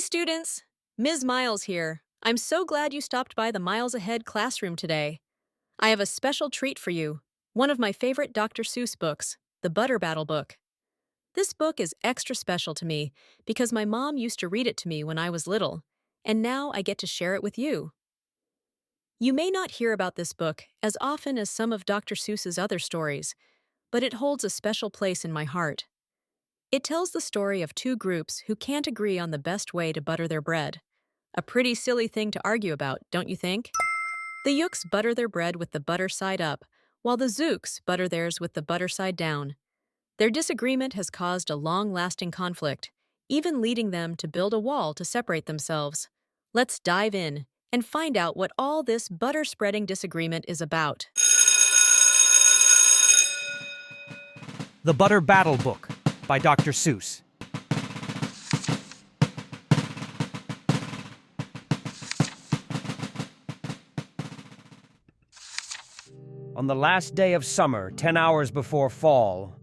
students! Ms. Miles here. I'm so glad you stopped by the Miles Ahead classroom today. I have a special treat for you, one of my favorite Dr. Seuss books, the Butter Battle book. This book is extra special to me because my mom used to read it to me when I was little, and now I get to share it with you. You may not hear about this book as often as some of Dr. Seuss's other stories, but it holds a special place in my heart. It tells the story of two groups who can't agree on the best way to butter their bread. A pretty silly thing to argue about, don't you think? The Yooks butter their bread with the butter side up, while the Zooks butter theirs with the butter side down. Their disagreement has caused a long-lasting conflict, even leading them to build a wall to separate themselves. Let's dive in and find out what all this butter-spreading disagreement is about. The Butter Battle Book by Dr. Seuss. On the last day of summer, 10 hours before fall,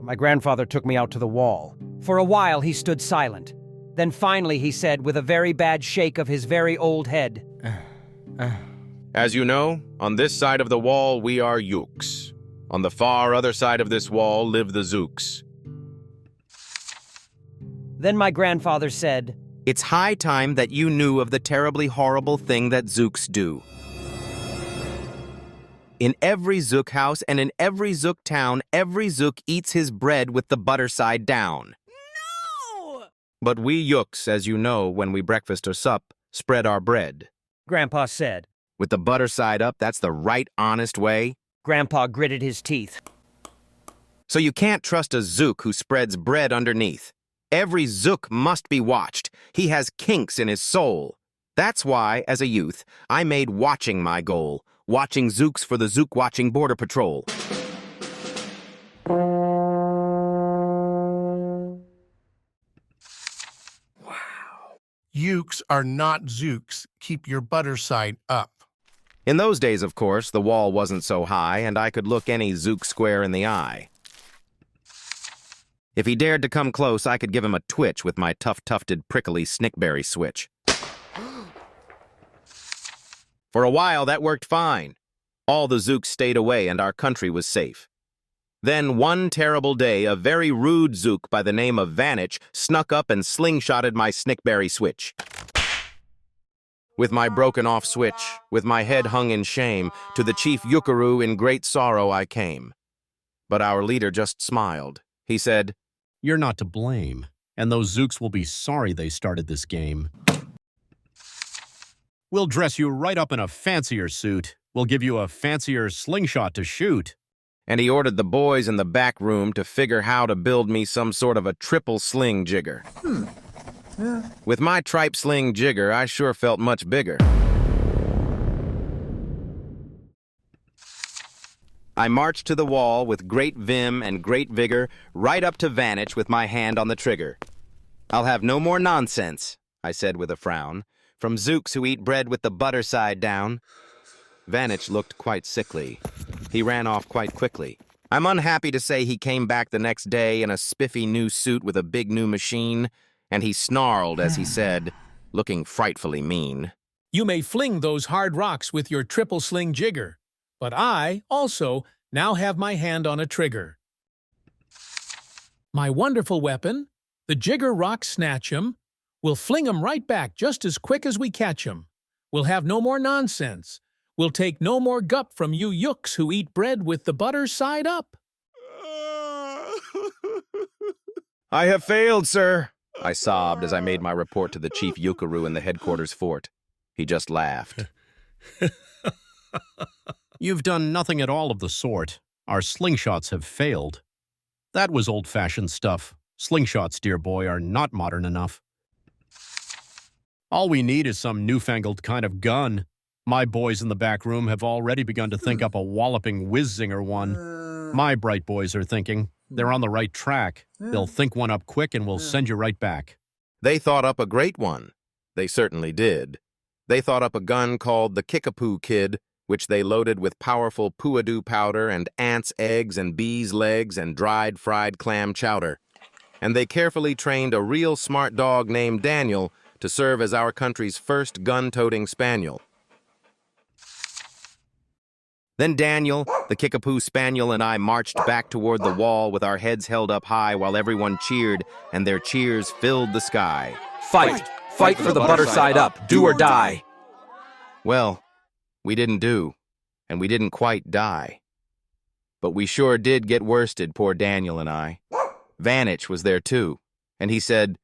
my grandfather took me out to the wall. For a while, he stood silent. Then finally, he said, with a very bad shake of his very old head, As you know, on this side of the wall we are Yooks. On the far other side of this wall live the Zooks. Then my grandfather said, It's high time that you knew of the terribly horrible thing that Zooks do. In every Zook house and in every Zook town, every Zook eats his bread with the butter side down. No! But we Yooks, as you know, when we breakfast or sup, spread our bread. Grandpa said. With the butter side up, that's the right, honest way. Grandpa gritted his teeth. So you can't trust a Zook who spreads bread underneath. Every Zook must be watched. He has kinks in his soul. That's why, as a youth, I made watching my goal. Watching Zooks for the Zook Watching Border Patrol. Yooks are not Zooks. Keep your butter side up. In those days, of course, the wall wasn't so high, and I could look any Zook square in the eye. If he dared to come close, I could give him a twitch with my tough-tufted, prickly snickberry switch. For a while, that worked fine. All the Zooks stayed away, and our country was safe. Then, one terrible day, a very rude Zook by the name of Vanich snuck up and slingshotted my snickberry switch. With my broken-off switch, with my head hung in shame, to the chief Yookaroo in great sorrow I came. But our leader just smiled. He said, You're not to blame, and those Zooks will be sorry they started this game. We'll dress you right up in a fancier suit. We'll give you a fancier slingshot to shoot. And he ordered the boys in the back room to figure how to build me some sort of a triple sling jigger. With my tripe sling jigger, I sure felt much bigger. I marched to the wall with great vim and great vigor, right up to Vanich with my hand on the trigger. I'll have no more nonsense, I said with a frown, from Zooks who eat bread with the butter side down. Vanich looked quite sickly. He ran off quite quickly. I'm unhappy to say he came back the next day in a spiffy new suit with a big new machine, and he snarled as he said, looking frightfully mean, You may fling those hard rocks with your triple sling jigger, but I, also, now have my hand on a trigger. My wonderful weapon, the jigger rock snatch 'em. We'll fling 'em right back just as quick as we catch 'em. We'll have no more nonsense. We'll take no more gup from you Yooks who eat bread with the butter side up. I have failed, sir, I sobbed as I made my report to the chief Yookaroo in the headquarters fort. He just laughed. You've done nothing at all of the sort. Our slingshots have failed. That was old-fashioned stuff. Slingshots, dear boy, are not modern enough. All we need is some newfangled kind of gun. My boys in the back room have already begun to think up a walloping whiz-zinger one. My bright boys are thinking. They're on the right track. They'll think one up quick and we'll send you right back. They thought up a great one. They certainly did. They thought up a gun called the Kickapoo Kid, which they loaded with powerful puadoo powder and ants' eggs and bees' legs and dried fried clam chowder. and they carefully trained a real smart dog named Daniel to serve as our country's first gun-toting spaniel. Then Daniel, the Kickapoo Spaniel, and I marched back toward the wall with our heads held up high while everyone cheered, and their cheers filled the sky. Fight! Fight for the butter side up! Do or die! Well, we didn't do, and we didn't quite die. But we sure did get worsted, poor Daniel and I. Vanich was there too, and he said,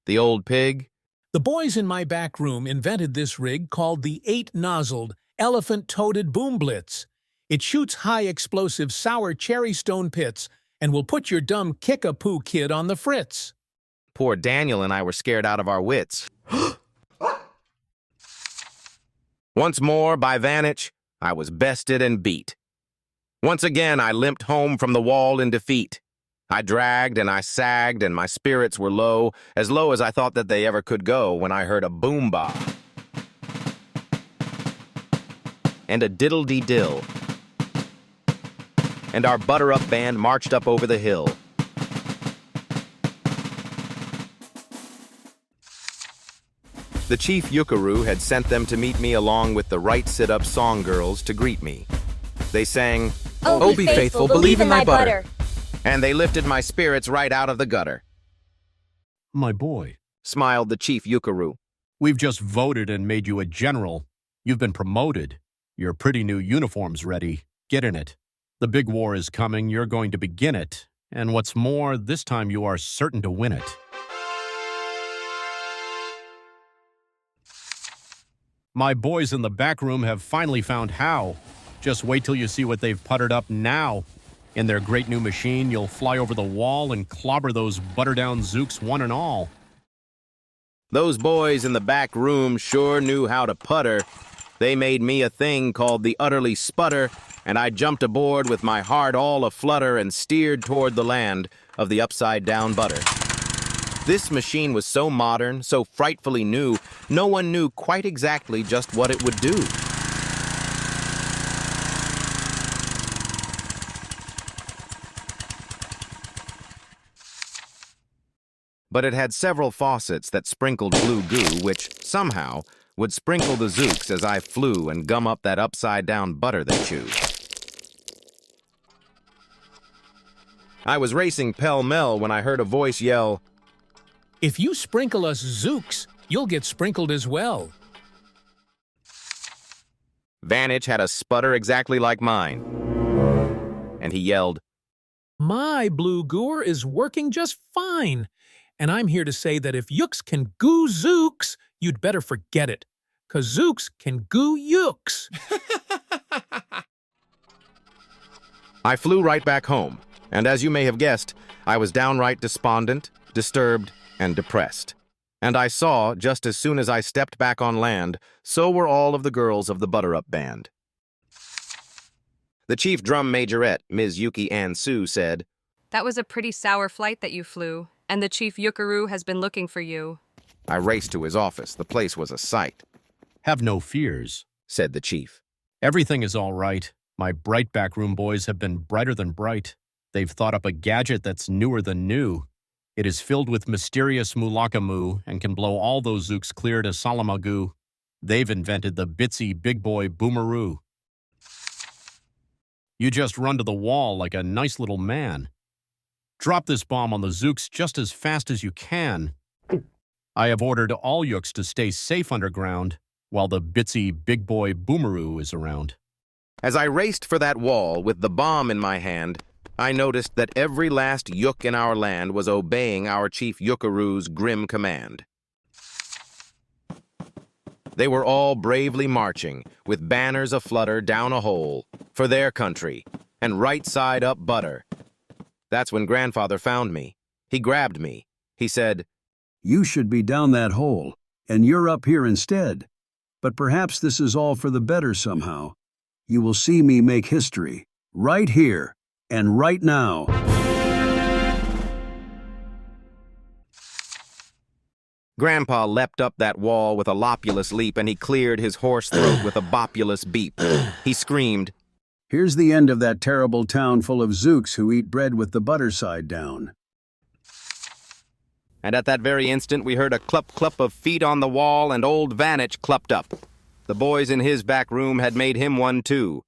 "The old pig?" The boys in my back room invented this rig called the 8-nozzled, elephant-toted boom blitz. It shoots high-explosive sour cherry stone pits and will put your dumb Kickapoo kid on the fritz. Poor Daniel and I were scared out of our wits. Once more, by Vanich, I was bested and beat. Once again, I limped home from the wall in defeat. I dragged and I sagged, and my spirits were low as I thought that they ever could go, when I heard a boom-bah and a diddle-dee-dill, and our butter-up band marched up over the hill. The chief Yookaroo had sent them to meet me along with the Right Sit-Up Song Girls to greet me. They sang, "Oh, be faithful, believe in thy butter." and they lifted my spirits right out of the gutter. My boy, Smiled the chief Yookaroo. we've just voted and made you a general. You've been promoted. Your pretty new uniform's ready. Get in it. The big war is coming. You're going to begin it. And what's more, this time you are certain to win it. My boys in the back room have finally found how. Just wait till you see what they've puttered up now. In their great new machine, you'll fly over the wall and clobber those butter-down Zooks one and all. Those boys in the back room sure knew how to putter. They made me a thing called the utterly sputter, and I jumped aboard with my heart all aflutter and steered toward the land of the upside-down butter. This machine was so modern, so frightfully new, no one knew quite exactly just what it would do. But it had several faucets that sprinkled blue goo, which, somehow, would sprinkle the Zooks as I flew and gum up that upside-down butter they chewed. I was racing pell-mell when I heard a voice yell, If you sprinkle us Zooks, you'll get sprinkled as well. Vanich had a sputter exactly like mine. And he yelled, My blue gooer is working just fine. And I'm here to say that if Yooks can goo Zooks, you'd better forget it. 'Cause Zooks can goo Yooks. I flew right back home, and as you may have guessed, I was downright despondent, disturbed, and depressed. And I saw, just as soon as I stepped back on land, so were all of the girls of the Butter-Up Band. The chief drum majorette, Ms. Yuki Ann Sue, said, That was a pretty sour flight that you flew, and the chief Yookaroo has been looking for you. I raced to his office. The place was a sight. Have no fears, Said the chief. Everything is all right. My bright backroom boys have been brighter than bright. They've thought up a gadget that's newer than new. It is filled with mysterious mulakamoo and can blow all those Zooks clear to Salamagoo. They've invented the bitsy big boy boomeroo. You just run to the wall like a nice little man. Drop this bomb on the Zooks just as fast as you can. I have ordered all Yooks to stay safe underground while the bitsy big boy boomeroo is around. As I raced for that wall with the bomb in my hand, I noticed that every last Yook in our land was obeying our chief Yookaroo's grim command. They were all bravely marching, with banners aflutter down a hole, for their country, and right side up butter. That's when Grandfather found me. He grabbed me. He said, You should be down that hole, and you're up here instead. But perhaps this is all for the better somehow. You will see me make history, right here, and right now. Grandpa leapt up that wall with a lopulous leap, and he cleared his hoarse throat with a bopulous beep. He screamed, Here's the end of that terrible town full of Zooks who eat bread with the butter side down. And at that very instant, we heard a clup-clup of feet on the wall, and old Vanich clupped up. The boys in his back room had made him one, too.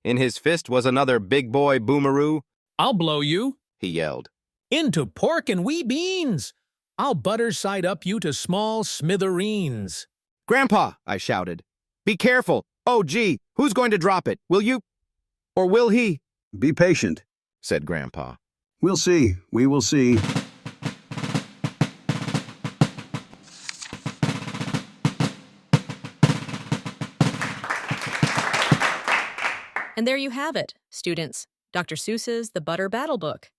In his fist was another big boy boomeroo. I'll blow you He yelled. into pork and wee beans. I'll butter side up you to small smithereens. Grandpa, I shouted. Be careful. Oh, gee, who's going to drop it? Will you? Or will he? Be patient. Said Grandpa. We'll see. We will see. And there you have it, students, Dr. Seuss's The Butter Battle Book.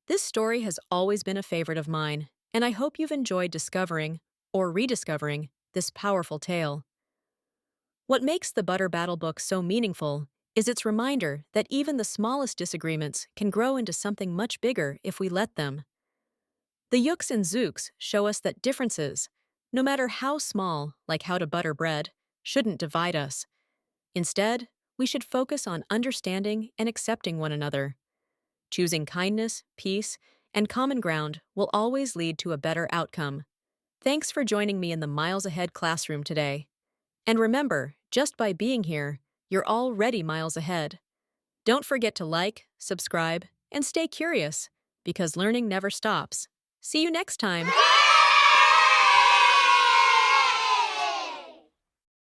This story has always been a favorite of mine, and I hope you've enjoyed discovering, or rediscovering, this powerful tale. What makes the Butter Battle Book so meaningful is its reminder that even the smallest disagreements can grow into something much bigger if we let them. The Yooks and Zooks show us that differences, no matter how small, like how to butter bread, shouldn't divide us. Instead, we should focus on understanding and accepting one another. Choosing kindness, peace, and common ground will always lead to a better outcome. Thanks for joining me in the Miles Ahead classroom today. And remember, just by being here, you're already miles ahead. Don't forget to like, subscribe, and stay curious, because learning never stops. See you next time.